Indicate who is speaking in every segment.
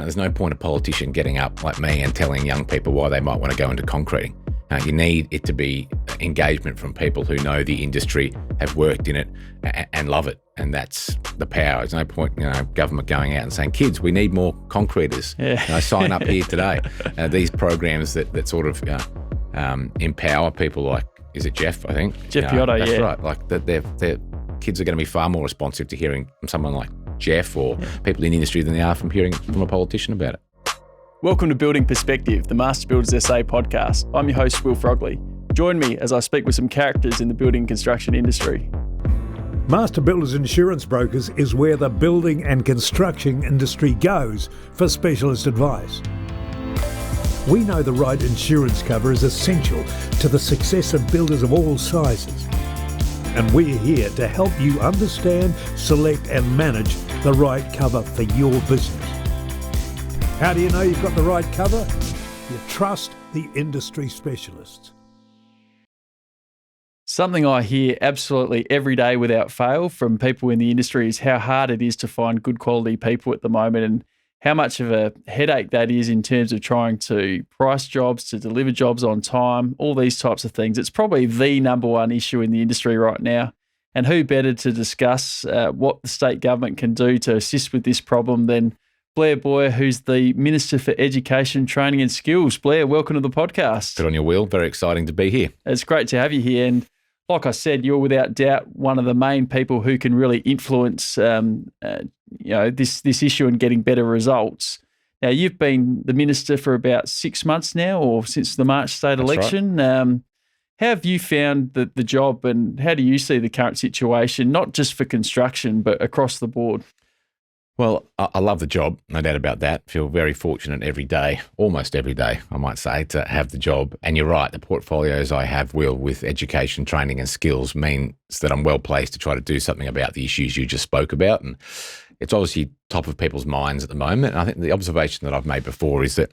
Speaker 1: There's no point a politician getting up like me and telling young people why they might want to go into concreting. You need it to be engagement from people who know the industry, have worked in it, and love it. And that's the power. There's no point, government going out and saying, kids, we need more concreters.
Speaker 2: Yeah.
Speaker 1: Sign up here today. These programs that sort of empower people like, is it Jeff, I think?
Speaker 2: Jeff Piotto,
Speaker 1: that's
Speaker 2: yeah.
Speaker 1: Right. Like their kids are going to be far more responsive to hearing from someone like Jeff or people in the industry than they are from hearing from a politician about it.
Speaker 2: Welcome to Building Perspective, the Master Builders SA podcast. I'm your host, Frogley. Join me as I speak with some characters in the building and construction industry.
Speaker 3: Master Builders Insurance Brokers is where the building and construction industry goes for specialist advice. We know the right insurance cover is essential to the success of builders of all sizes. And we're here to help you understand, select and manage the right cover for your business. How do you know you've got the right cover? You trust the industry specialists.
Speaker 2: Something I hear absolutely every day without fail from people in the industry is how hard it is to find good quality people at the moment and how much of a headache that is in terms of trying to price jobs, to deliver jobs on time, all these types of things. It's probably the number one issue in the industry right now. And who better to discuss what the state government can do to assist with this problem than Blair Boyer, who's the Minister for Education, Training and Skills. Blair, welcome to the podcast.
Speaker 1: Good on your wheel. Very exciting to be here.
Speaker 2: It's great to have you here. And like I said, you're without doubt one of the main people who can really influence this issue and getting better results. Now, you've been the Minister for about 6 months now, or since the March state election.
Speaker 1: Right.
Speaker 2: How have you found the job and how do you see the current situation, not just for construction, but across the board?
Speaker 1: Well, I love the job, no doubt about that. Feel very fortunate every day, almost every day, I might say, to have the job. And you're right, the portfolios I have, Will, with education, training and skills means that I'm well placed to try to do something about the issues you just spoke about. And it's obviously top of people's minds at the moment. And I think the observation that I've made before is that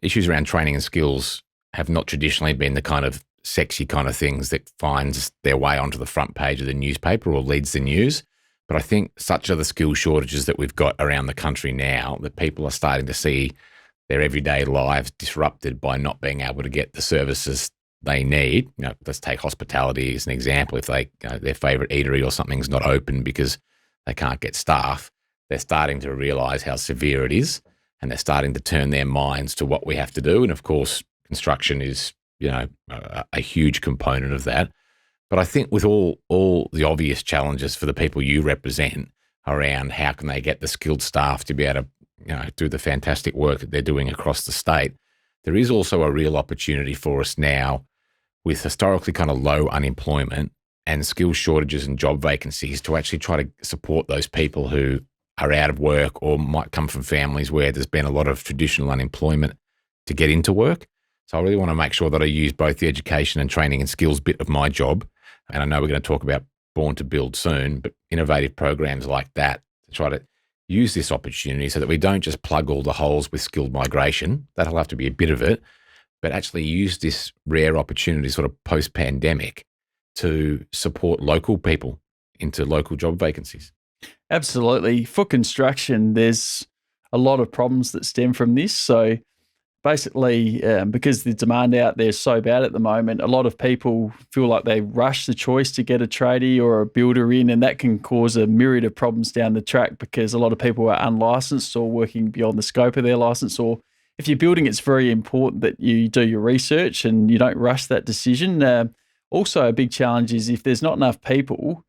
Speaker 1: issues around training and skills have not traditionally been the kind of sexy kind of things that finds their way onto the front page of the newspaper or leads the news. But I think such are the skill shortages that we've got around the country now that people are starting to see their everyday lives disrupted by not being able to get the services they need. Let's take hospitality as an example. If their favourite eatery or something's not open because they can't get staff, they're starting to realise how severe it is, and they're starting to turn their minds to what we have to do. And of course, construction is a huge component of that. But I think with all the obvious challenges for the people you represent around how can they get the skilled staff to be able to do the fantastic work that they're doing across the state, there is also a real opportunity for us now with historically kind of low unemployment and skill shortages and job vacancies to actually try to support those people who are out of work or might come from families where there's been a lot of traditional unemployment to get into work. So I really want to make sure that I use both the education and training and skills bit of my job. And I know we're going to talk about Born to Build soon, but innovative programs like that to try to use this opportunity so that we don't just plug all the holes with skilled migration. That'll have to be a bit of it, but actually use this rare opportunity sort of post-pandemic to support local people into local job vacancies.
Speaker 2: Absolutely. For construction, there's a lot of problems that stem from this. So basically, because the demand out there is so bad at the moment, a lot of people feel like they rush the choice to get a tradie or a builder in, and that can cause a myriad of problems down the track because a lot of people are unlicensed or working beyond the scope of their license. Or if you're building, it's very important that you do your research and you don't rush that decision. Also, a big challenge is if there's not enough people,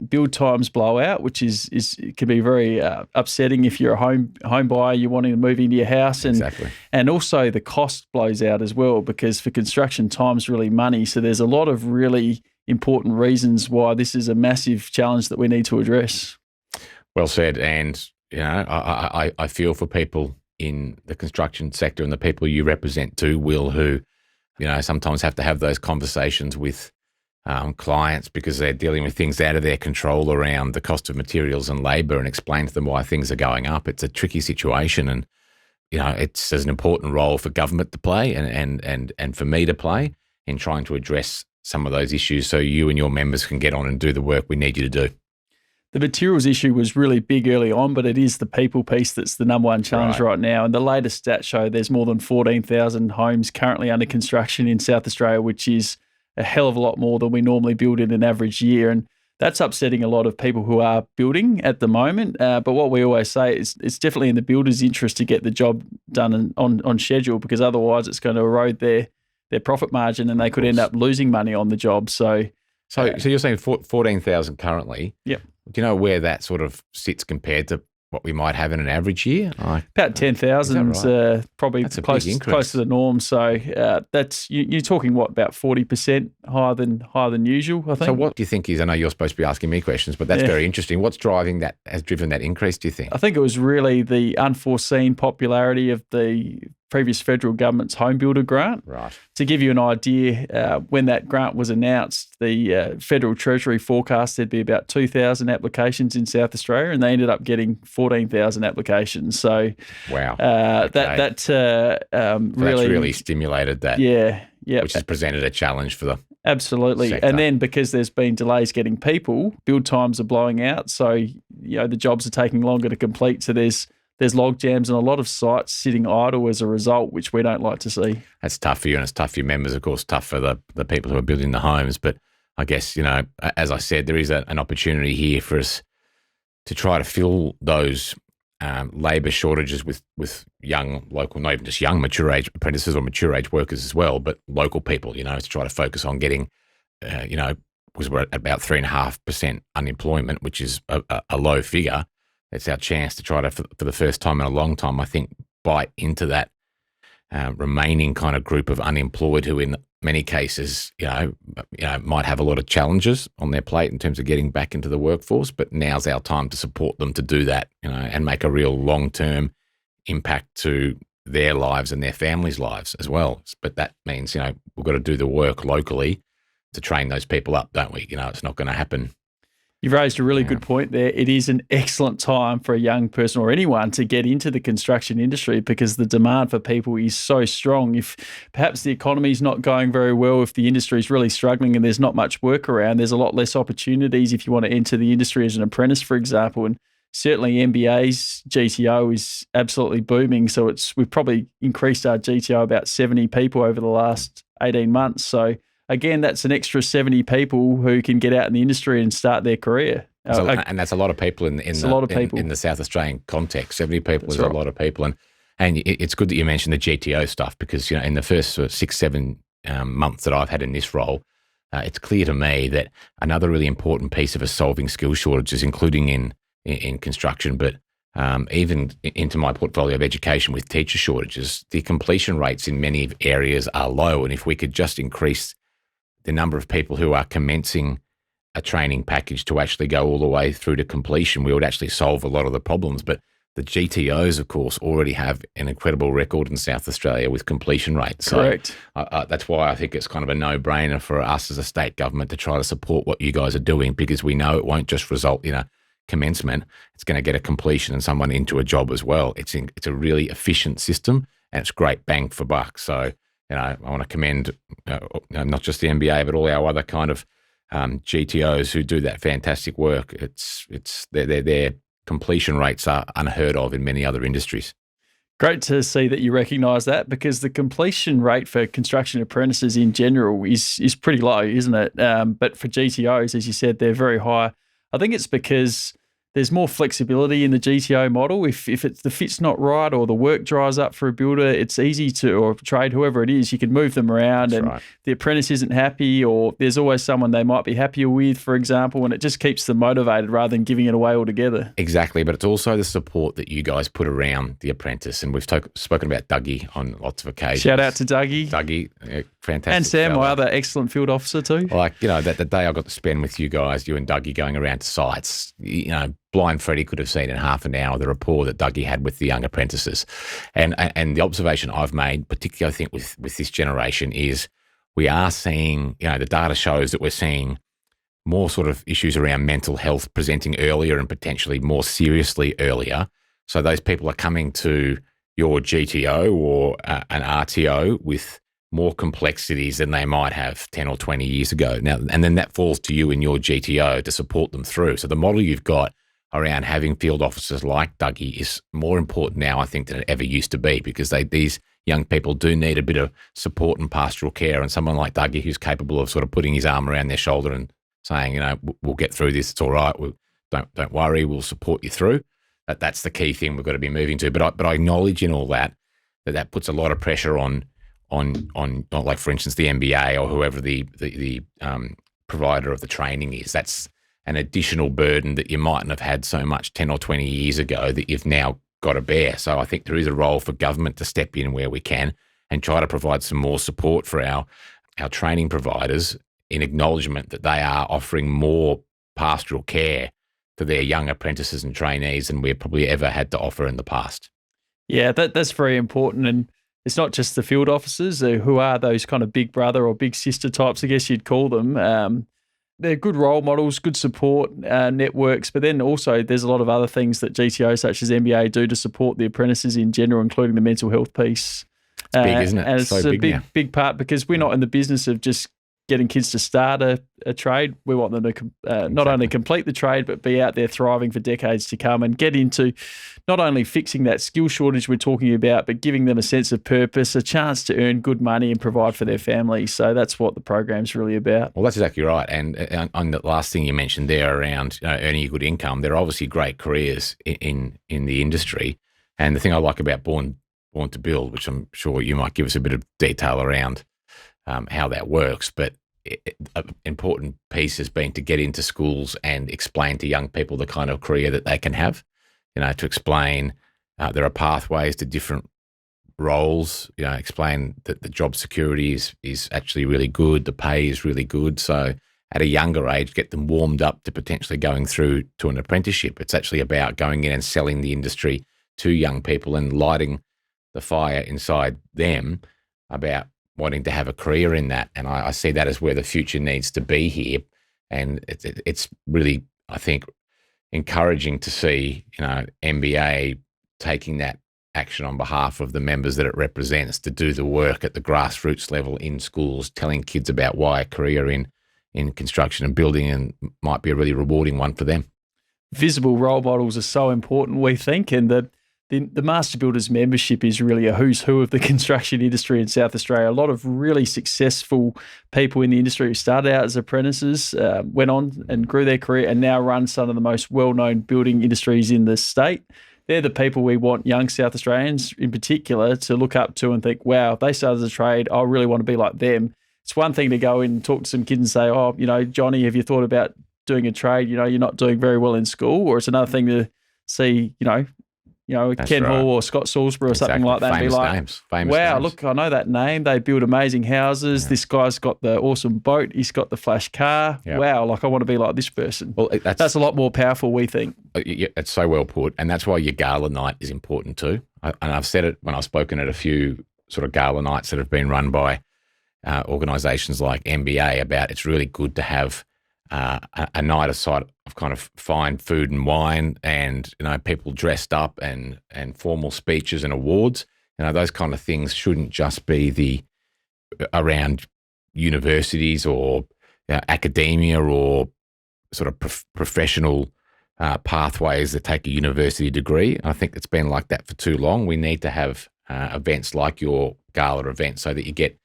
Speaker 2: build times blow out, which it can be very upsetting if you're a home buyer, you're wanting to move into your house, and
Speaker 1: Exactly.
Speaker 2: And also the cost blows out as well because for construction, time's really money. So there's a lot of really important reasons why this is a massive challenge that we need to address.
Speaker 1: Well said. And I feel for people in the construction sector and the people you represent too, Will, who sometimes have to have those conversations with clients because they're dealing with things out of their control around the cost of materials and labour, and explain to them why things are going up. It's a tricky situation, and there's an important role for government to play and for me to play in trying to address some of those issues so you and your members can get on and do the work we need you to do.
Speaker 2: The materials issue was really big early on, but it is the people piece that's the number one challenge right now. And the latest stats show there's more than 14,000 homes currently under construction in South Australia, which is a hell of a lot more than we normally build in an average year. And that's upsetting a lot of people who are building at the moment. But what we always say is it's definitely in the builder's interest to get the job done on schedule, because otherwise it's going to erode their profit margin and they could end up losing money on the job. So
Speaker 1: you're saying 14,000 currently.
Speaker 2: Yep.
Speaker 1: Do you know where that sort of sits compared to what we might have in an average year?
Speaker 2: About 10,000 is probably close to the norm. So that's you're talking about 40% higher than usual, I think.
Speaker 1: So what do you think is? I know you're supposed to be asking me questions, but that's very interesting. What's driving that? Has driven that increase? Do you think?
Speaker 2: I think it was really the unforeseen popularity of the previous federal government's home builder grant.
Speaker 1: Right.
Speaker 2: To give you an idea, when that grant was announced, the Federal Treasury forecast there'd be about 2,000 applications in South Australia, and they ended up getting 14,000 applications. So,
Speaker 1: wow,
Speaker 2: that's
Speaker 1: really stimulated that.
Speaker 2: Yeah,
Speaker 1: which has presented a challenge for the
Speaker 2: absolutely. And then because there's been delays getting people, build times are blowing out. So the jobs are taking longer to complete. So there's log jams and a lot of sites sitting idle as a result, which we don't like to see.
Speaker 1: That's tough for you, and it's tough for your members, of course, tough for the people who are building the homes. But I guess, as I said, there is an opportunity here for us to try to fill those labour shortages with young local, not even just young mature age apprentices or mature age workers as well, but local people, to try to focus on getting, because we're at about 3.5% unemployment, which is a low figure. It's our chance to try to, for the first time in a long time, I think, bite into that remaining kind of group of unemployed who, in many cases, might have a lot of challenges on their plate in terms of getting back into the workforce. But now's our time to support them to do that, and make a real long-term impact to their lives and their families' lives as well. But that means, we've got to do the work locally to train those people up, don't we? It's not going to happen.
Speaker 2: You've raised a really good point there. It is an excellent time for a young person or anyone to get into the construction industry, because the demand for people is so strong. If perhaps the economy is not going very well, if the industry is really struggling and there's not much work around, there's a lot less opportunities if you want to enter the industry as an apprentice, for example. And certainly MBA's GTO is absolutely booming. So we've probably increased our GTO about 70 people over the last 18 months. So again, that's an extra 70 people who can get out in the industry and start their career.
Speaker 1: And that's a lot of people in the South Australian context. 70 people is a lot of people. And it's good that you mentioned the GTO stuff, because, in the first 6-7 months that I've had in this role, it's clear to me that another really important piece of us solving skill shortages, including in construction, but even into my portfolio of education with teacher shortages, the completion rates in many areas are low. And if we could just increase the number of people who are commencing a training package to actually go all the way through to completion, we would actually solve a lot of the problems. But the GTOs, of course, already have an incredible record in South Australia with completion rates.
Speaker 2: Correct.
Speaker 1: So that's why I think it's kind of a no-brainer for us as a state government to try to support what you guys are doing, because we know it won't just result in a commencement. It's going to get a completion and someone into a job as well. It's a really efficient system, and it's great bang for buck. So, I want to commend not just the MBA, but all our other kind of GTOs who do that fantastic work. Their completion rates are unheard of in many other industries.
Speaker 2: Great to see that you recognise that, because the completion rate for construction apprentices in general is pretty low, isn't it? But for GTOs, as you said, they're very high. I think it's because there's more flexibility in the GTO model. If the fit's not right or the work dries up for a builder, it's easy to, or trade, whoever it is, you can move them around. That's right. The apprentice isn't happy, or there's always someone they might be happier with, for example, and it just keeps them motivated rather than giving it away altogether.
Speaker 1: Exactly, but it's also the support that you guys put around the apprentice, and we've spoken about Dougie on lots of occasions.
Speaker 2: Shout out to Dougie.
Speaker 1: Fantastic.
Speaker 2: And Sam,
Speaker 1: fella.
Speaker 2: my other excellent field officer too.
Speaker 1: Like, that the day I got to spend with you guys, you and Dougie going around to sites, blind Freddie could have seen in half an hour the rapport that Dougie had with the young apprentices. And the observation I've made, particularly I think with this generation, is we are seeing, the data shows that we're seeing more sort of issues around mental health presenting earlier and potentially more seriously earlier. So those people are coming to your GTO or an RTO with more complexities than they might have 10 or 20 years ago. Now, and then that falls to you in your GTO to support them through. So the model you've got around having field officers like Dougie is more important now, I think, than it ever used to be, because these young people do need a bit of support and pastoral care, and someone like Dougie who's capable of sort of putting his arm around their shoulder and saying, we'll get through this, it's all right, don't worry, we'll support you through. That's the key thing we've got to be moving to. But I acknowledge in all that puts a lot of pressure on not, like, for instance, the MBA or whoever the provider of the training is. That's an additional burden that you mightn't have had so much 10 or 20 years ago that you've now got to bear. So I think there is a role for government to step in where we can and try to provide some more support for our training providers, in acknowledgement that they are offering more pastoral care to their young apprentices and trainees than we've probably ever had to offer in the past.
Speaker 2: Yeah, that's very important. And it's not just the field officers who are those kind of big brother or big sister types, I guess you'd call them. They're good role models, good support networks, but then also there's a lot of other things that GTO such as MBA do to support the apprentices in general, including the mental health piece.
Speaker 1: It's big, isn't it?
Speaker 2: And it's
Speaker 1: so
Speaker 2: a
Speaker 1: big
Speaker 2: big part, because we're not in the business of just getting kids to start a trade. We want them to not only complete the trade, but be out there thriving for decades to come and get into not only fixing that skill shortage we're talking about, but giving them a sense of purpose, a chance to earn good money and provide for their families. So that's what the program's really about.
Speaker 1: Well, that's exactly right. And on the last thing you mentioned there around earning a good income, there are obviously great careers in the industry. And the thing I like about Born to Build, which I'm sure you might give us a bit of detail around how that works, but an important piece has been to get into schools and explain to young people the kind of career that they can have, to explain there are pathways to different roles, explain that the job security is actually really good, the pay is really good. So at a younger age, get them warmed up to potentially going through to an apprenticeship. It's actually about going in and selling the industry to young people and lighting the fire inside them about wanting to have a career in that. And I see that as where the future needs to be here. And it's really, I think, encouraging to see, MBA taking that action on behalf of the members that it represents to do the work at the grassroots level in schools, telling kids about why a career in construction and building and might be a really rewarding one for them.
Speaker 2: Visible role models are so important, we think, and the Master Builders membership is really a who's who of the construction industry in South Australia. A lot of really successful people in the industry who started out as apprentices, went on and grew their career and now run some of the most well-known building industries in the state. They're the people we want young South Australians in particular to look up to and think, wow, if they started a trade, I really want to be like them. It's one thing to go in and talk to some kids and say, oh, Johnny, have you thought about doing a trade? You're not doing very well in school. Or it's another thing to see, Ken Hall or Scott Salisbury or something like that.
Speaker 1: Famous
Speaker 2: and be like,
Speaker 1: names.
Speaker 2: wow,
Speaker 1: names.
Speaker 2: look, I know that name. They build amazing houses. Yeah. This guy's got the awesome boat. He's got the flash car. Yep. Wow, I want to be like this person. Well, that's a lot more powerful, we think.
Speaker 1: It's so well put. And that's why your gala night is important too. And I've said it when I've spoken at a few sort of gala nights that have been run by organisations like MBA about it's really good to have a night aside of kind of fine food and wine and, people dressed up and formal speeches and awards. Those kind of things shouldn't just be around universities or academia or sort of professional pathways that take a university degree. I think it's been like that for too long. We need to have events like your gala event so that you get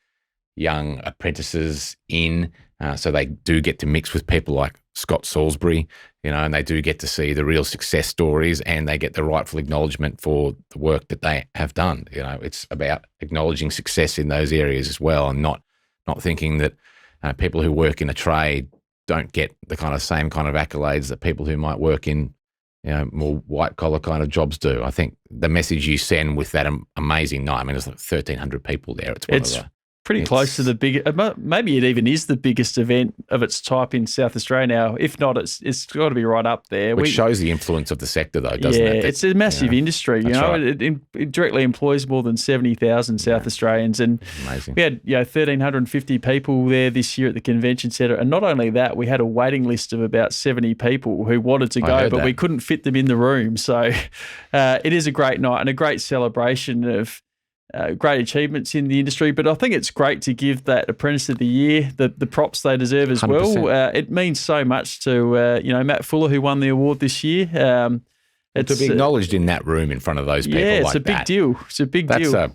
Speaker 1: young apprentices in, so they do get to mix with people like Scott Salisbury, and they do get to see the real success stories and they get the rightful acknowledgement for the work that they have done. It's about acknowledging success in those areas as well, and not thinking that people who work in a trade don't get the same kind of accolades that people who might work in more white collar kind of jobs do. I think the message you send with that amazing night, there's like 1,300 people there. It's
Speaker 2: pretty close to the biggest. Maybe it even is the biggest event of its type in South Australia now. If not, it's got to be right up there.
Speaker 1: Which shows the influence of the sector, though, doesn't it?
Speaker 2: It's a massive industry.
Speaker 1: Right.
Speaker 2: It directly employs more than 70,000 South Australians, and
Speaker 1: amazing.
Speaker 2: We had 1,350 people there this year at the convention centre. And not only that, we had a waiting list of about 70 people who wanted to go, but we couldn't fit them in the room. So it is a great night and a great celebration of great achievements in the industry. But I think it's great to give that Apprentice of the Year the props they deserve as
Speaker 1: 100%.
Speaker 2: well. It means so much to Matt Fuller, who won the award this year.
Speaker 1: To be acknowledged in that room in front of those people,
Speaker 2: it's
Speaker 1: like
Speaker 2: a big
Speaker 1: that,
Speaker 2: deal. It's a big deal.
Speaker 1: That's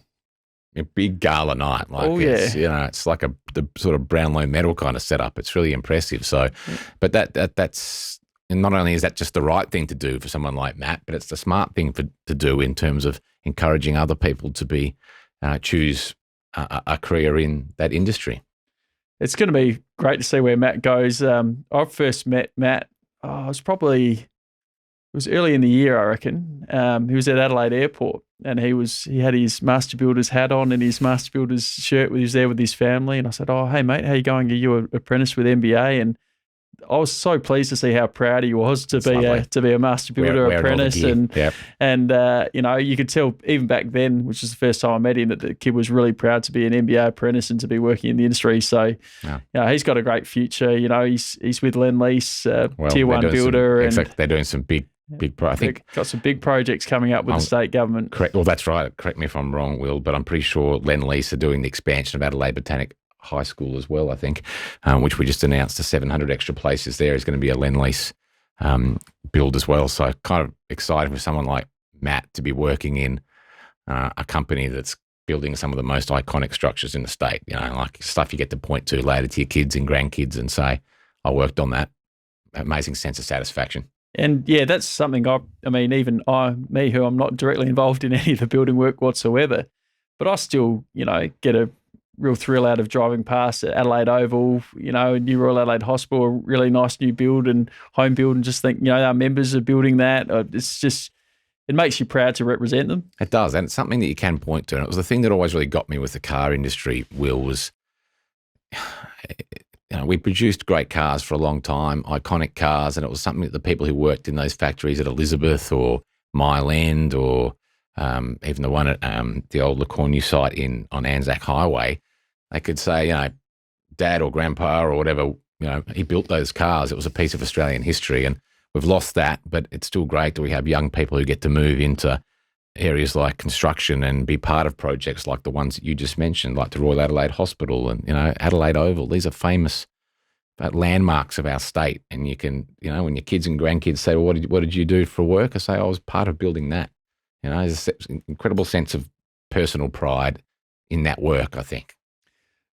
Speaker 1: a big gala night. Like it's like the sort of Brownlow medal kind of setup. It's really impressive. So, but that's and not only is that just the right thing to do for someone like Matt, but it's the smart thing to do in terms of encouraging other people to be choose a career in that industry.
Speaker 2: It's going to be great to see where Matt goes. I first met Matt. It was early in the year, I reckon. He was at Adelaide Airport, and he had his Master Builder's hat on and his Master Builder's shirt. He was there with his family, and I said, "Oh, hey mate, how you going? Are you an apprentice with MBA?" And I was so pleased to see how proud he was to be a Master Builder apprentice, and you could tell even back then, which was the first time I met him, that the kid was really proud to be an MBA apprentice and to be working in the industry. So, he's got a great future. He's with Lendlease, Tier 1 builder,
Speaker 1: in fact, they're doing some big. I think
Speaker 2: got some big projects coming up with the state government.
Speaker 1: Correct. Well, that's right. Correct me if I'm wrong, Will, but I'm pretty sure Lendlease are doing the expansion of Adelaide Botanic High School as well, I think, which we just announced the 700 extra places there is going to be a Lendlease build as well. So kind of excited for someone like Matt to be working in a company that's building some of the most iconic structures in the state, like stuff you get to point to later to your kids and grandkids and say, I worked on that. Amazing sense of satisfaction.
Speaker 2: And that's something who I'm not directly involved in any of the building work whatsoever, but I still, get a real thrill out of driving past at Adelaide Oval, New Royal Adelaide Hospital, a really nice new build and home build, and just think, our members are building that. It makes you proud to represent them.
Speaker 1: It does, and it's something that you can point to. And it was the thing that always really got me with the car industry, Will, was we produced great cars for a long time, iconic cars, and it was something that the people who worked in those factories at Elizabeth or Mile End or even the one at the old Le Cornu site on Anzac Highway, they could say, Dad or Grandpa or whatever, he built those cars. It was a piece of Australian history, and we've lost that, but it's still great that we have young people who get to move into areas like construction and be part of projects like the ones that you just mentioned, like the Royal Adelaide Hospital and, Adelaide Oval. These are famous landmarks of our state. And you can, when your kids and grandkids say, well, what did you do for work? I say, I was part of building that. There's an incredible sense of personal pride in that work, I think.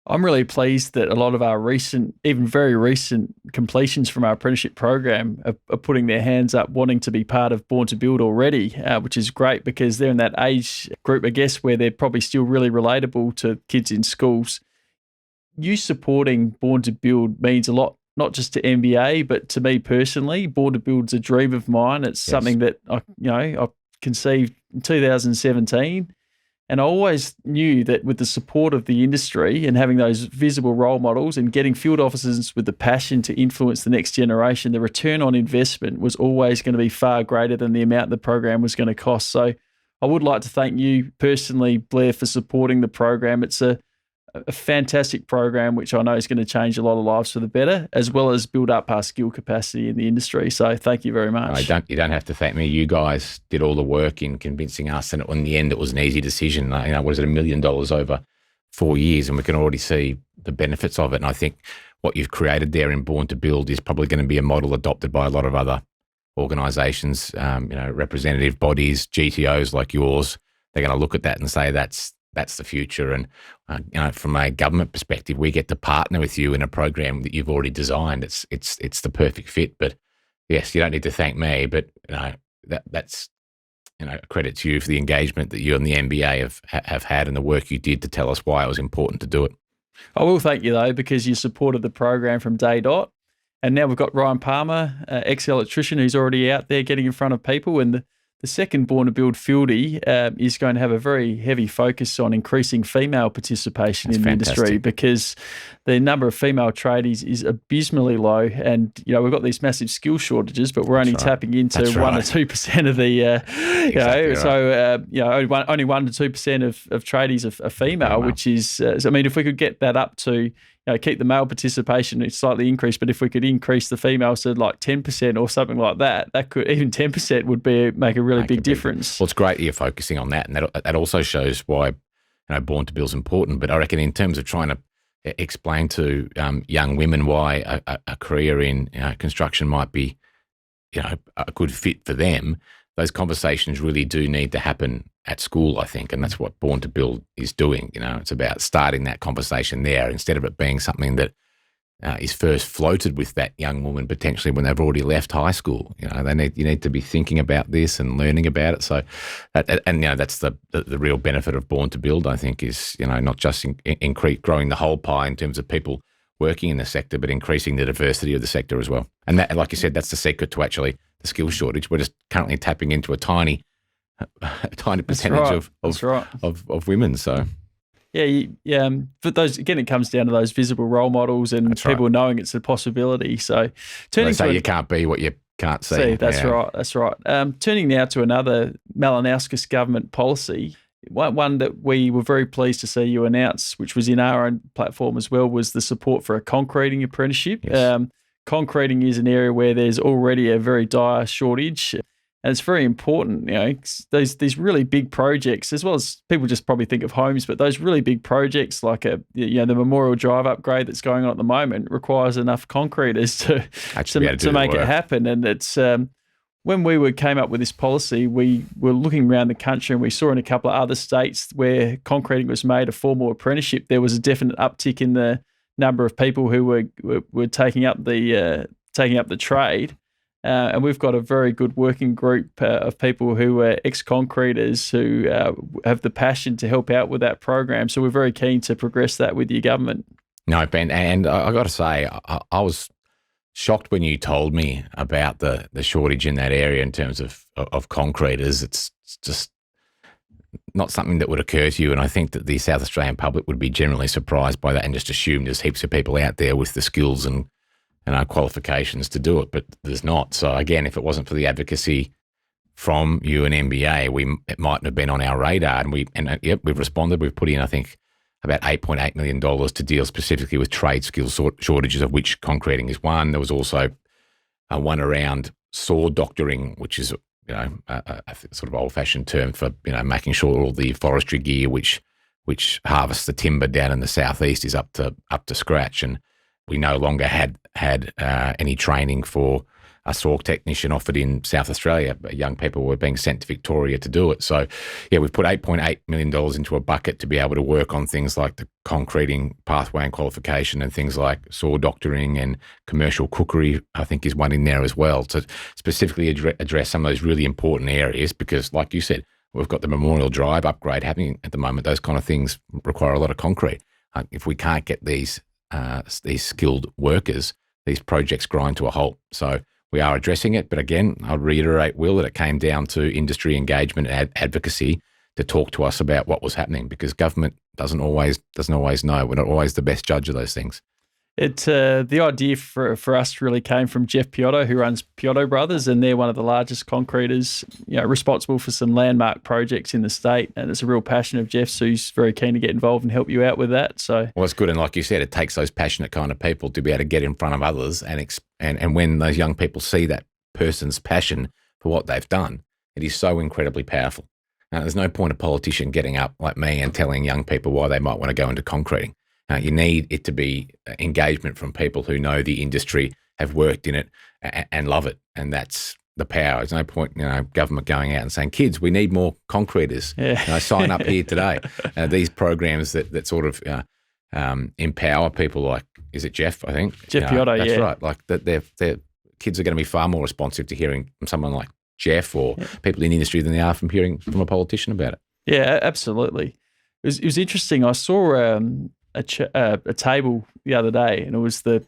Speaker 2: I'm really pleased that a lot of our recent, even very recent completions from our apprenticeship program are putting their hands up wanting to be part of Born to Build already, which is great because they're in that age group, I guess, where they're probably still really relatable to kids in schools. You supporting Born to Build means a lot, not just to MBA, but to me personally. Born to Build's a dream of mine. It's something that I conceived in 2017. And I always knew that with the support of the industry and having those visible role models and getting field officers with the passion to influence the next generation, the return on investment was always going to be far greater than the amount the program was going to cost. So I would like to thank you personally, Blair, for supporting the program. It's a fantastic program, which I know is going to change a lot of lives for the better, as well as build up our skill capacity in the industry. So thank you very much.
Speaker 1: You don't have to thank me. You guys did all the work in convincing us, and in the end, it was an easy decision. Was it $1 million over 4 years? And we can already see the benefits of it. And I think what you've created there in Born to Build is probably going to be a model adopted by a lot of other organisations, representative bodies, GTOs like yours. They're going to look at that and say that's the future. And, from a government perspective, we get to partner with you in a program that you've already designed. It's the perfect fit. But yes, you don't need to thank me, but that's a credit to you for the engagement that you and the MBA have had and the work you did to tell us why it was important to do it.
Speaker 2: I will thank you though, because you supported the program from day dot. And now we've got Ryan Palmer, ex-electrician, who's already out there getting in front of people. And the second Born to Build fieldy is going to have a very heavy focus on increasing female participation in the industry, because the number of female tradies is abysmally low. And, we've got these massive skill shortages, but we're only tapping into 1 or 2% of the, only 1 to 2% of tradies are female, which is, if we could get that up to, keep the male participation slightly increased, but if we could increase the females to like 10% or something like that, that could, even 10% would make a really big difference.
Speaker 1: Well, it's great that you're focusing on that, and that also shows why born to build is important. But I reckon in terms of trying to explain to young women why a career in construction might be, a good fit for them, those conversations really do need to happen at school, I think, and that's what Born to Build is doing. It's about starting that conversation there instead of it being something that is first floated with that young woman potentially when they've already left high school. You need to be thinking about this and learning about it. So, that's the real benefit of Born to Build, I think, is not just growing the whole pie in terms of people working in the sector, but increasing the diversity of the sector as well. And that, like you said, that's the secret to actually the skills shortage. We're just currently tapping into a tiny percentage of women. So.
Speaker 2: Yeah. But those, again, it comes down to those visible role models and people knowing it's a possibility. So
Speaker 1: you can't be what you can't see.
Speaker 2: That's right. Turning now to another Malinauskas government policy, one that we were very pleased to see you announce, which was in our own platform as well, was the support for a concreting apprenticeship.
Speaker 1: Yes.
Speaker 2: Concreting is an area where there's already a very dire shortage. And it's very important, these really big projects, as well as people just probably think of homes, but those really big projects like the Memorial Drive upgrade that's going on at the moment requires enough concreters to make it happen. And it's when we came up with this policy, we were looking around the country and we saw in a couple of other states where concreting was made a formal apprenticeship, there was a definite uptick in the number of people who were taking up the trade. And we've got a very good working group of people who are ex-concreters who have the passion to help out with that program. So we're very keen to progress that with your government.
Speaker 1: No, Ben, and I got to say, I was shocked when you told me about the shortage in that area in terms of concreters. It's just not something that would occur to you. And I think that the South Australian public would be generally surprised by that and just assume there's heaps of people out there with the skills and our qualifications to do it, but there's not. So again, if it wasn't for the advocacy from you and MBA, it mightn't have been on our radar. And we've responded. We've put in, I think, about $8.8 million to deal specifically with trade skills shortages, of which concreting is one. There was also one around saw doctoring, which is a sort of old-fashioned term for making sure all the forestry gear which harvests the timber down in the southeast is up to scratch. And we no longer had any training for a saw technician offered in South Australia. Young people were being sent to Victoria to do it. So, we've put $8.8 million into a bucket to be able to work on things like the concreting pathway and qualification and things like saw doctoring and commercial cookery, I think is one in there as well, to specifically address some of those really important areas because, like you said, we've got the Memorial Drive upgrade happening at the moment. Those kind of things require a lot of concrete. If we can't get these skilled workers, these projects grind to a halt. So we are addressing it. But again, I'll reiterate, Will, that it came down to industry engagement and advocacy to talk to us about what was happening because government doesn't always know. We're not always the best judge of those things.
Speaker 2: The idea for us really came from Jeff Piotto, who runs Piotto Brothers, and they're one of the largest concreters, responsible for some landmark projects in the state. And it's a real passion of Jeff's, so he's very keen to get involved and help you out with that. So,
Speaker 1: well, it's good, and like you said, it takes those passionate kind of people to be able to get in front of others, and when those young people see that person's passion for what they've done, it is so incredibly powerful. Now, there's no point a politician getting up like me and telling young people why they might want to go into concreting. You need it to be engagement from people who know the industry, have worked in it, and love it. And that's the power. There's no point, government going out and saying, kids, we need more concreters.
Speaker 2: Yeah.
Speaker 1: Sign up here today. These programs that sort of empower people like, is it Jeff, I think?
Speaker 2: Jeff Piotto,
Speaker 1: that's right. Like that their kids are going to be far more responsive to hearing from someone like Jeff or people in the industry than they are from hearing from a politician about it.
Speaker 2: Yeah, absolutely. It was interesting. I saw a table the other day, and it was the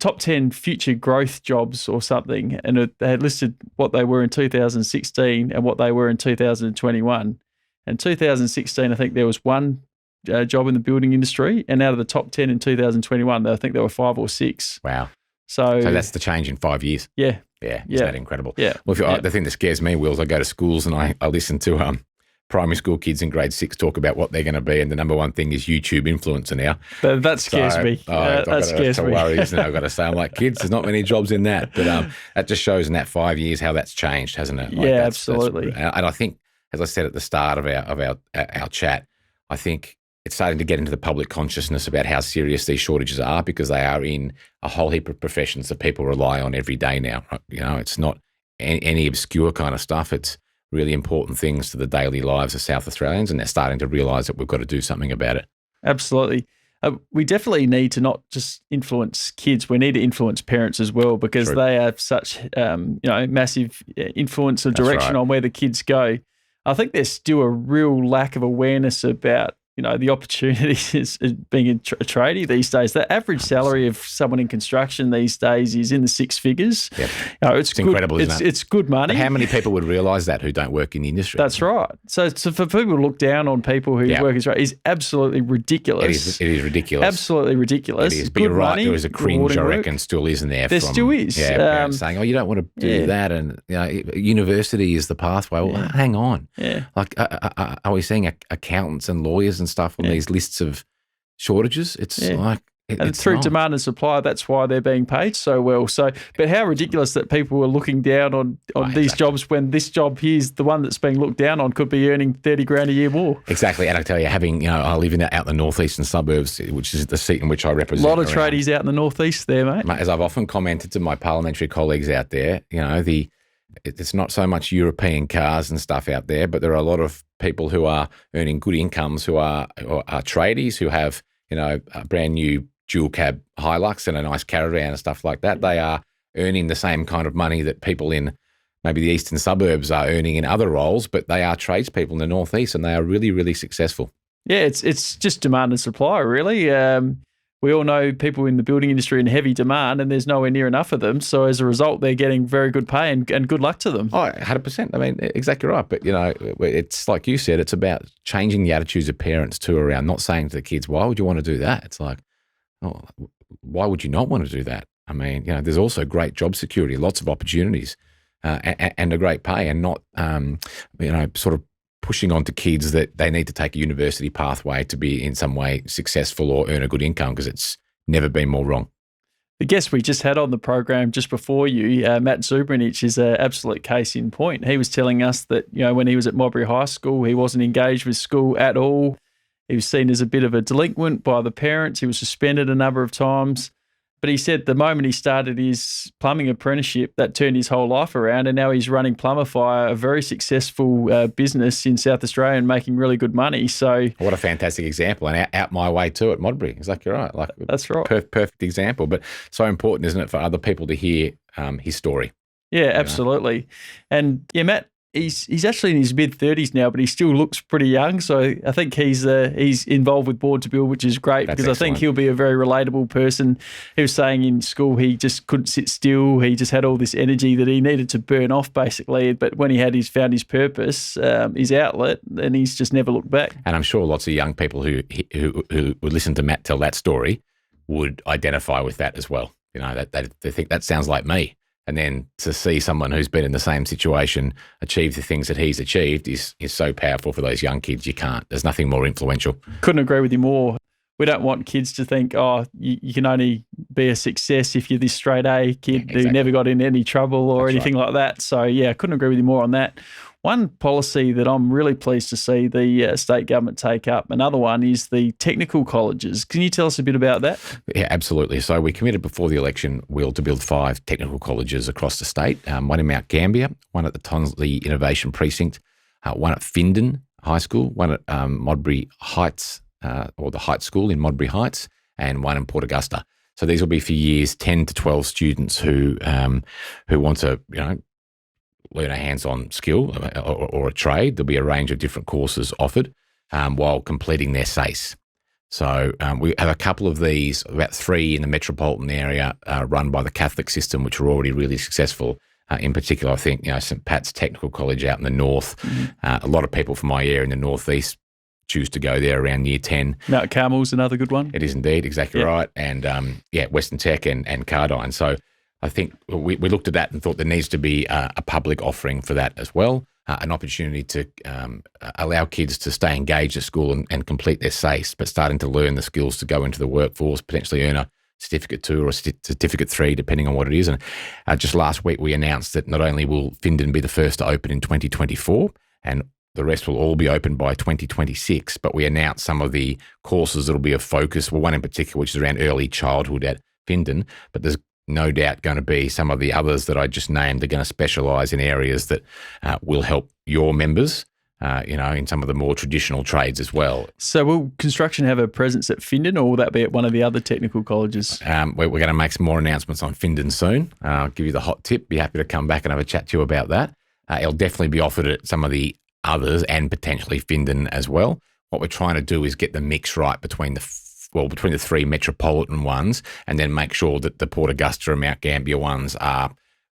Speaker 2: top 10 future growth jobs or something, and they had listed what they were in 2016 and what they were in 2021. In 2016, I think there was one job in the building industry, and out of the top 10 in 2021, I think there were 5 or 6.
Speaker 1: Wow.
Speaker 2: So
Speaker 1: that's the change in 5 years.
Speaker 2: Yeah.
Speaker 1: Yeah. Isn't that incredible?
Speaker 2: Yeah.
Speaker 1: Well, the thing that scares me, Will, is I go to schools and I listen to primary school kids in grade 6 talk about what they're going to be, and the number one thing is YouTube influencer now.
Speaker 2: That scares me. That scares me.
Speaker 1: I've got to say, I'm like, kids, there's not many jobs in that. But that just shows in that 5 years how that's changed, hasn't it?
Speaker 2: Absolutely.
Speaker 1: And I think, as I said at the start of our chat, I think it's starting to get into the public consciousness about how serious these shortages are, because they are in a whole heap of professions that people rely on every day now. Right? You know, it's not any obscure kind of stuff. It's really important things to the daily lives of South Australians, and they're starting to realise that we've got to do something about it.
Speaker 2: Absolutely. We definitely need to not just influence kids. We need to influence parents as well, because
Speaker 1: True.
Speaker 2: they have such, massive influence or
Speaker 1: That's
Speaker 2: direction
Speaker 1: right.
Speaker 2: on where the kids go. I think there's still a real lack of awareness about, the opportunities as being a tradie these days. The average salary of someone in construction these days is in the six figures.
Speaker 1: Yep.
Speaker 2: It's good,
Speaker 1: incredible, isn't it?
Speaker 2: It's good money.
Speaker 1: But how many people would realise that who don't work in the industry?
Speaker 2: That's right. So for people to look down on people who work as right is absolutely ridiculous.
Speaker 1: It is ridiculous.
Speaker 2: Absolutely ridiculous.
Speaker 1: It is. But
Speaker 2: Good
Speaker 1: you're right.
Speaker 2: money,
Speaker 1: There is a cringe, I
Speaker 2: rewarding
Speaker 1: reckon, still isn't there.
Speaker 2: There still is.
Speaker 1: Yeah, parents saying, "Oh, you don't want to do that," and university is the pathway. Well, hang on.
Speaker 2: Yeah.
Speaker 1: Like, are we seeing accountants and lawyers and stuff on these lists of shortages? It's like,
Speaker 2: and
Speaker 1: it's
Speaker 2: through
Speaker 1: not.
Speaker 2: demand and supply, that's why they're being paid so well. So, but how ridiculous that people are looking down on these jobs, when this job here's the one that's being looked down on could be earning 30 grand a year more.
Speaker 1: Exactly. And I tell you, I live out in the northeastern suburbs, which is the seat in which I represent.
Speaker 2: A lot of tradies out in the northeast there, mate.
Speaker 1: As I've often commented to my parliamentary colleagues out there, it's not so much European cars and stuff out there, but there are a lot of people who are earning good incomes who are tradies, who have, a brand new dual cab Hilux and a nice caravan and stuff like that. They are earning the same kind of money that people in maybe the eastern suburbs are earning in other roles, but they are tradespeople in the northeast, and they are really, really successful.
Speaker 2: Yeah, it's just demand and supply, really. We all know people in the building industry in heavy demand, and there's nowhere near enough of them. So as a result, they're getting very good pay, and good luck to them.
Speaker 1: Oh, 100%. I mean, exactly right. But, it's like you said, it's about changing the attitudes of parents too around not saying to the kids, why would you want to do that? It's like, oh, why would you not want to do that? I mean, there's also great job security, lots of opportunities and a great pay, and not, sort of pushing onto kids that they need to take a university pathway to be in some way successful or earn a good income, because it's never been more wrong.
Speaker 2: The guest we just had on the program just before you, Matt Zubrinich, is an absolute case in point. He was telling us that, when he was at Modbury High School, he wasn't engaged with school at all. He was seen as a bit of a delinquent by the parents. He was suspended a number of times. But he said the moment he started his plumbing apprenticeship, that turned his whole life around, and now he's running Plumify, a very successful business in South Australia, and making really good money. So
Speaker 1: what a fantastic example, and out my way too at Modbury. Exactly right. Like,
Speaker 2: that's right.
Speaker 1: Perfect example, but so important, isn't it, for other people to hear his story?
Speaker 2: Yeah, absolutely. And Matt, he's actually in his mid-30s now, but he still looks pretty young. So I think he's involved with Board to Build, which is great.
Speaker 1: That's
Speaker 2: because
Speaker 1: excellent.
Speaker 2: I think he'll be a very relatable person. He was saying in school he just couldn't sit still. He just had all this energy that he needed to burn off, basically. But when he found his purpose, his outlet, then he's just never looked back.
Speaker 1: And I'm sure lots of young people who would listen to Matt tell that story would identify with that as well. They think that sounds like me. And then to see someone who's been in the same situation achieve the things that he's achieved is so powerful for those young kids. There's nothing more influential.
Speaker 2: Couldn't agree with you more. We don't want kids to think, you can only be a success if you're this straight A kid who never got in any trouble or anything like that. So, I couldn't agree with you more on that. One policy that I'm really pleased to see the state government take up, another one, is the technical colleges. Can you tell us a bit about that?
Speaker 1: Yeah, absolutely. So we committed before the election, Will, to build 5 technical colleges across the state, one in Mount Gambier, one at the Tonsley Innovation Precinct, one at Findon High School, one at Modbury Heights, or the Heights School in Modbury Heights, and one in Port Augusta. So these will be for years 10 to 12 students who want to, learn a hands-on skill or a trade. There'll be a range of different courses offered while completing their SACE. So we have a couple of these, about 3 in the metropolitan area, run by the Catholic system, which are already really successful. In particular, I think, St Pat's Technical College out in the north. A lot of people from my area in the northeast choose to go there around year 10.
Speaker 2: Mount Carmel's another good one.
Speaker 1: It is indeed, exactly right. And Western Tech and Cardine. So I think we looked at that and thought there needs to be a public offering for that as well, an opportunity to allow kids to stay engaged at school and complete their SACE, but starting to learn the skills to go into the workforce, potentially earn a Certificate 2 or a Certificate 3, depending on what it is. And just last week we announced that not only will Findon be the first to open in 2024, and the rest will all be open by 2026, but we announced some of the courses that will be of focus. Well, one in particular, which is around early childhood at Findon, but there's no doubt going to be some of the others that I just named are going to specialise in areas that will help your members, in some of the more traditional trades as well.
Speaker 2: So will construction have a presence at Findon, or will that be at one of the other technical colleges?
Speaker 1: We're going to make some more announcements on Findon soon. I'll give you the hot tip. Be happy to come back and have a chat to you about that. It'll definitely be offered at some of the others and potentially Findon as well. What we're trying to do is get the mix right between the three metropolitan ones, and then make sure that the Port Augusta and Mount Gambier ones are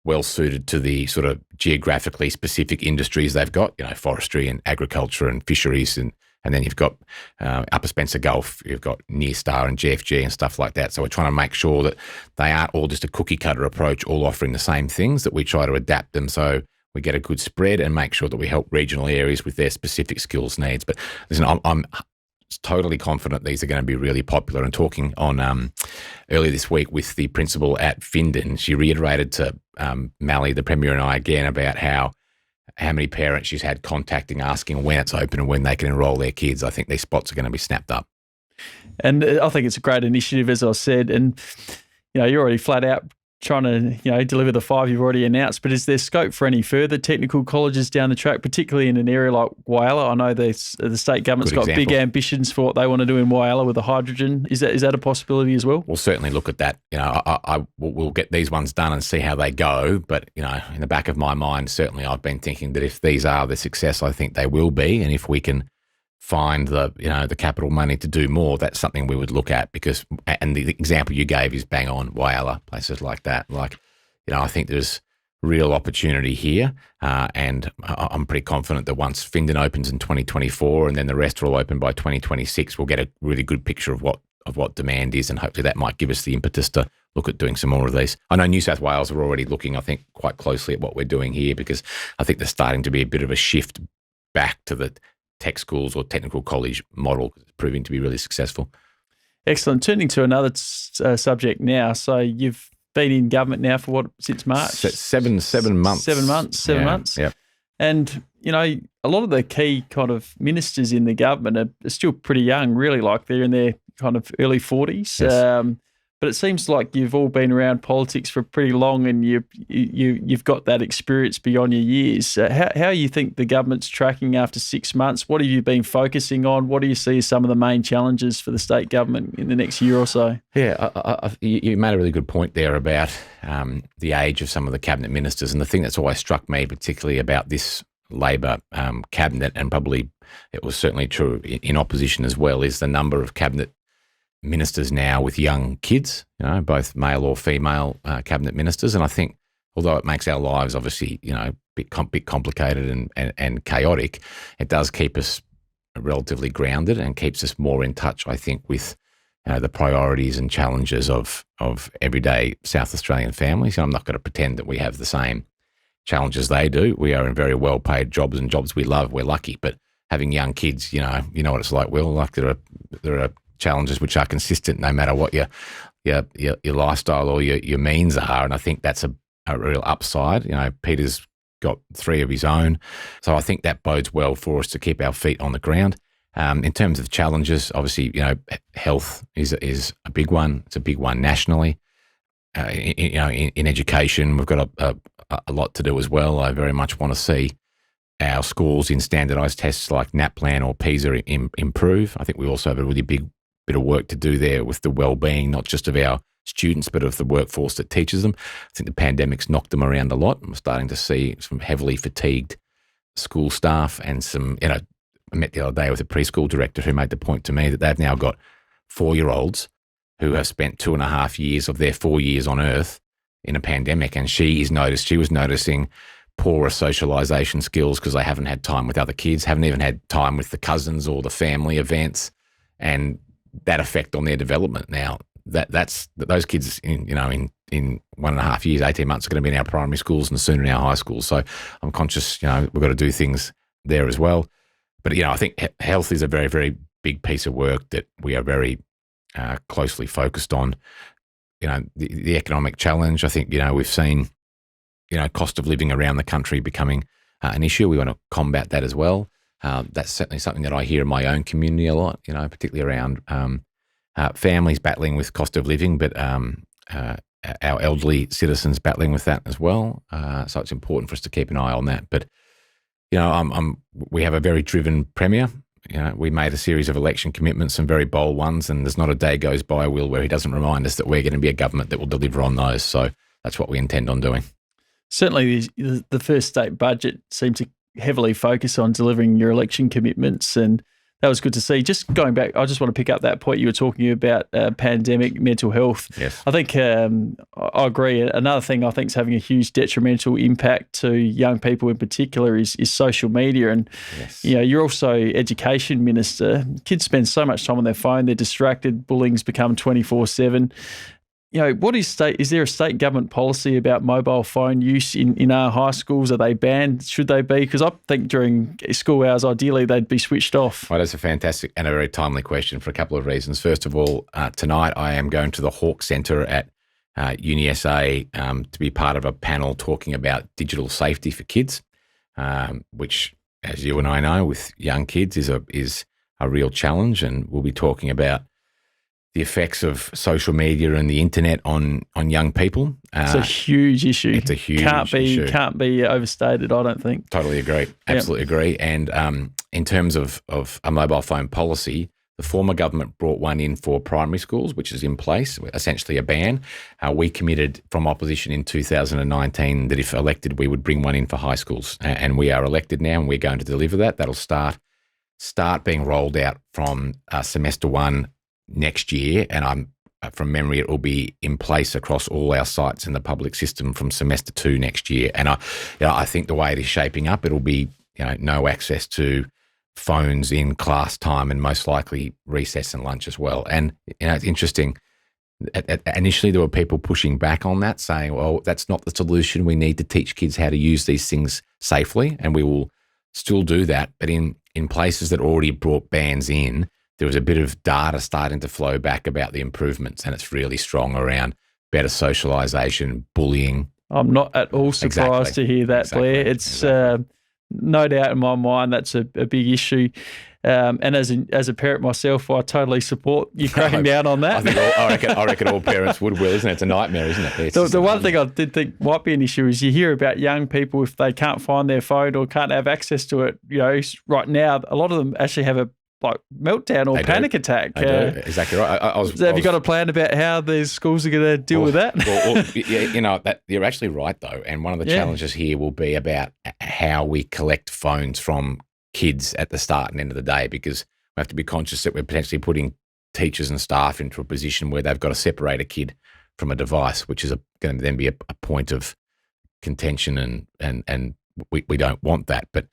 Speaker 1: well suited to the sort of geographically specific industries they've got, forestry and agriculture and fisheries, and then you've got Upper Spencer Gulf, you've got Near Star and GFG and stuff like that. So we're trying to make sure that they aren't all just a cookie cutter approach, all offering the same things, that we try to adapt them so we get a good spread and make sure that we help regional areas with their specific skills needs. But listen, I'm totally confident these are going to be really popular. And talking on earlier this week with the principal at Findon, she reiterated to Mally, the Premier, and I again about how many parents she's had contacting, asking when it's open and when they can enrol their kids. I think these spots are going to be snapped up.
Speaker 2: And I think it's a great initiative, as I said. And, you're already flat out trying to, deliver the 5 you've already announced, but is there scope for any further technical colleges down the track, particularly in an area like Whyalla? I know the state government's got big ambitions for what they want to do in Whyalla with the hydrogen. Is that a possibility as well?
Speaker 1: We'll certainly look at that. We'll get these ones done and see how they go. But, in the back of my mind, certainly I've been thinking that if these are the success I think they will be, and if we can find the capital money to do more, that's something we would look at, because, and the example you gave is bang on, Whyalla, places like that. I think there's real opportunity here, and I'm pretty confident that once Findon opens in 2024 and then the rest will open by 2026, we'll get a really good picture of what demand is, and hopefully that might give us the impetus to look at doing some more of these. I know New South Wales are already looking, I think, quite closely at what we're doing here, because I think there's starting to be a bit of a shift back to the tech schools or technical college model, proving to be really successful.
Speaker 2: Excellent. Turning to another subject now. So you've been in government now for since March?
Speaker 1: Seven months.
Speaker 2: 7 months. 7 months.
Speaker 1: Yep.
Speaker 2: And, a lot of the key kind of ministers in the government are still pretty young, really, like they're in their kind of early 40s.
Speaker 1: Yes.
Speaker 2: But it seems like you've all been around politics for pretty long, and you've got that experience beyond your years. How you think the government's tracking after 6 months? What have you been focusing on? What do you see as some of the main challenges for the state government in the next year or so?
Speaker 1: Yeah, you made a really good point there about the age of some of the cabinet ministers, and the thing that's always struck me particularly about this Labor cabinet, and probably it was certainly true in opposition as well, is the number of cabinet ministers now with young kids, both male or female cabinet ministers. And I think, although it makes our lives obviously, a bit complicated and chaotic, it does keep us relatively grounded and keeps us more in touch, I think, with the priorities and challenges of everyday South Australian families. And I'm not going to pretend that we have the same challenges they do. We are in very well-paid jobs and jobs we love. We're lucky, but having young kids, you know what it's like. Will, like there are challenges which are consistent no matter what your lifestyle or your means are, and I think that's a real upside. Peter's got 3 of his own, so I think that bodes well for us to keep our feet on the ground. In terms of challenges, obviously, health is a big one. It's a big one nationally. In education, we've got a lot to do as well. I very much want to see our schools in standardised tests like NAPLAN or PISA improve. I think we also have a really big bit of work to do there with the well-being, not just of our students, but of the workforce that teaches them. I think the pandemic's knocked them around a lot. I'm starting to see some heavily fatigued school staff and some, I met the other day with a preschool director who made the point to me that they've now got 4-year-olds who have spent 2.5 years of their 4 years on Earth in a pandemic. And she was noticing poorer socialisation skills because they haven't had time with other kids, haven't even had time with the cousins or the family events, and that effect on their development. Now, that's those kids in 1.5 years, 18 months are going to be in our primary schools and soon in our high schools. So I'm conscious, we've got to do things there as well. But, I think health is a very, very big piece of work that we are very closely focused on. The economic challenge, I think, we've seen, cost of living around the country becoming an issue. We want to combat that as well. That's certainly something that I hear in my own community a lot, particularly around families battling with cost of living, but our elderly citizens battling with that as well. So it's important for us to keep an eye on that. But, we have a very driven Premier. We made a series of election commitments, some very bold ones, and there's not a day goes by, Will, where he doesn't remind us that we're going to be a government that will deliver on those. So that's what we intend on doing.
Speaker 2: Certainly the first state budget seemed to heavily focus on delivering your election commitments, and that was good to see. Just going back, I just want to pick up that point you were talking about, pandemic, mental health.
Speaker 1: Yes.
Speaker 2: I think I agree. Another thing I think is having a huge detrimental impact to young people in particular is social media. And,
Speaker 1: Yes.
Speaker 2: You're also education minister. Kids spend so much time on their phone, they're distracted, bullying's become 24/7. Is there a state government policy about mobile phone use in our high schools? Are they banned? Should they be? Because I think during school hours, ideally, they'd be switched off.
Speaker 1: Well, that's a fantastic and a very timely question for a couple of reasons. First of all, tonight I am going to the Hawke Centre at UniSA to be part of a panel talking about digital safety for kids, which, as you and I know, with young kids is a real challenge, and we'll be talking about the effects of social media and the internet on young people.
Speaker 2: It's a huge issue.
Speaker 1: It's a huge issue.
Speaker 2: Can't be overstated, I don't think.
Speaker 1: Totally agree. Absolutely agree. And in terms of a mobile phone policy, the former government brought one in for primary schools, which is in place, essentially a ban. We committed from opposition in 2019 that if elected, we would bring one in for high schools. And we are elected now, and we're going to deliver that. That'll start being rolled out from semester one next year, and from memory, it will be in place across all our sites in the public system from semester 2 next year. And I think the way it is shaping up, it'll be no access to phones in class time, and most likely recess and lunch as well. And it's interesting. Initially, there were people pushing back on that, saying, "Well, that's not the solution. We need to teach kids how to use these things safely," and we will still do that. But in places that already brought bans in, there was a bit of data starting to flow back about the improvements, and it's really strong around better socialisation, bullying.
Speaker 2: I'm not at all surprised to hear that, Blair. It's no doubt in my mind that's a big issue. And as a parent myself, I totally support you cracking down on that.
Speaker 1: I reckon all parents would, Will, isn't it? It's a nightmare, isn't it?
Speaker 2: The one thing I did think might be an issue is you hear about young people, if they can't find their phone or can't have access to it, right now, a lot of them actually have a meltdown or panic attack.
Speaker 1: They do. Exactly right.
Speaker 2: Have you got a plan about how these schools are going to deal with that?
Speaker 1: That you're actually right though, and one of the challenges here will be about how we collect phones from kids at the start and end of the day, because we have to be conscious that we're potentially putting teachers and staff into a position where they've got to separate a kid from a device, which is going to then be a point of contention, and we don't want that. But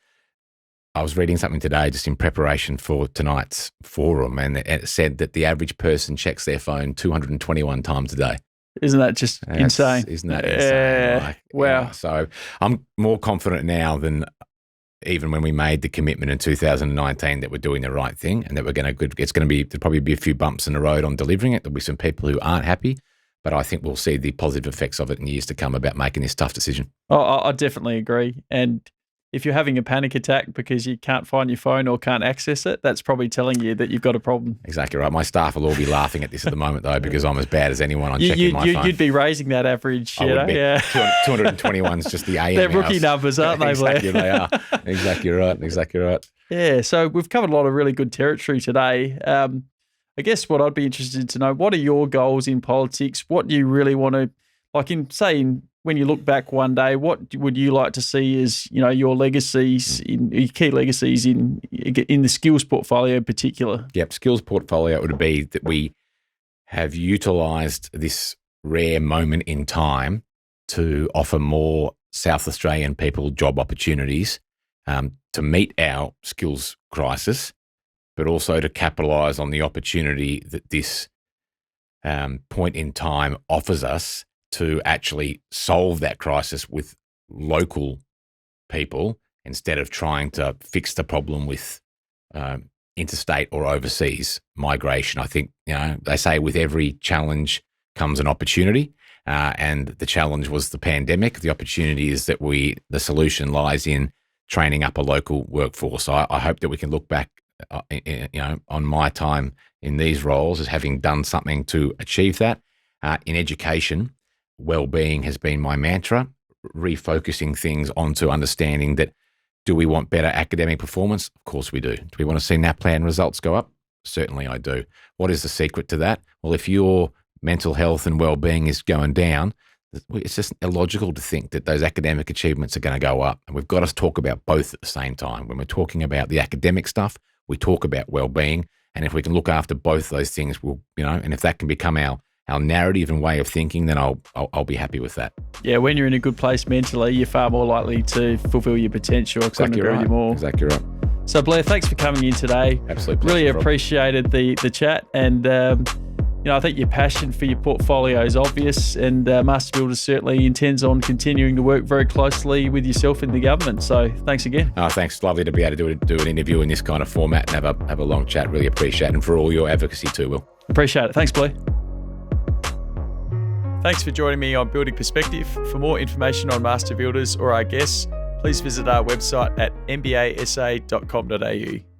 Speaker 1: I was reading something today just in preparation for tonight's forum, and it said that the average person checks their phone 221 times a day.
Speaker 2: Isn't that just insane?
Speaker 1: Isn't that insane?
Speaker 2: Wow.
Speaker 1: So I'm more confident now than even when we made the commitment in 2019 that we're doing the right thing, and that there'll probably be a few bumps in the road on delivering it. There'll be some people who aren't happy, but I think we'll see the positive effects of it in years to come about making this tough decision.
Speaker 2: I definitely agree. And if you're having a panic attack because you can't find your phone or can't access it, that's probably telling you that you've got a problem.
Speaker 1: Exactly right. My staff will all be laughing at this at the moment, though, because I'm as bad as anyone on checking my phone.
Speaker 2: You'd be raising that average,
Speaker 1: Yeah. 221 is just the AM.
Speaker 2: They're rookie numbers, aren't they, Blair?
Speaker 1: Exactly, they are. Exactly right.
Speaker 2: Yeah, so we've covered a lot of really good territory today. I guess what I'd be interested to know, what are your goals in politics? What do you really want to, when you look back one day, what would you like to see as your legacies, your key legacies in the skills portfolio in particular?
Speaker 1: Yep, skills portfolio would be that we have utilised this rare moment in time to offer more South Australian people job opportunities to meet our skills crisis, but also to capitalise on the opportunity that this point in time offers us to actually solve that crisis with local people instead of trying to fix the problem with interstate or overseas migration. I think, they say with every challenge comes an opportunity, and the challenge was the pandemic. The opportunity is that the solution lies in training up a local workforce. I hope that we can look back, on my time in these roles as having done something to achieve that. In education, well-being has been my mantra, refocusing things onto understanding that, do we want better academic performance? Of course we do. Do we want to see NAPLAN results go up? Certainly I do. What is the secret to that? Well, if your mental health and well-being is going down, it's just illogical to think that those academic achievements are going to go up. And we've got to talk about both at the same time. When we're talking about the academic stuff, we talk about well-being. And if we can look after both those things, and if that can become our narrative and way of thinking, then I'll be happy with that.
Speaker 2: Yeah, when you're in a good place mentally, you're far more likely to fulfill your potential. I couldn't agree with you more.
Speaker 1: Exactly right.
Speaker 2: So Blair, thanks for coming in today.
Speaker 1: Absolutely.
Speaker 2: Really appreciated the chat, and I think your passion for your portfolio is obvious, and Master Builders certainly intends on continuing to work very closely with yourself and the government. So thanks again.
Speaker 1: Oh, thanks. Lovely to be able to do an interview in this kind of format and have a long chat. Really appreciate it, and for all your advocacy too, Will.
Speaker 2: Appreciate it. Thanks, Blair. Thanks for joining me on Building Perspective. For more information on Master Builders or our guests, please visit our website at mbasa.com.au.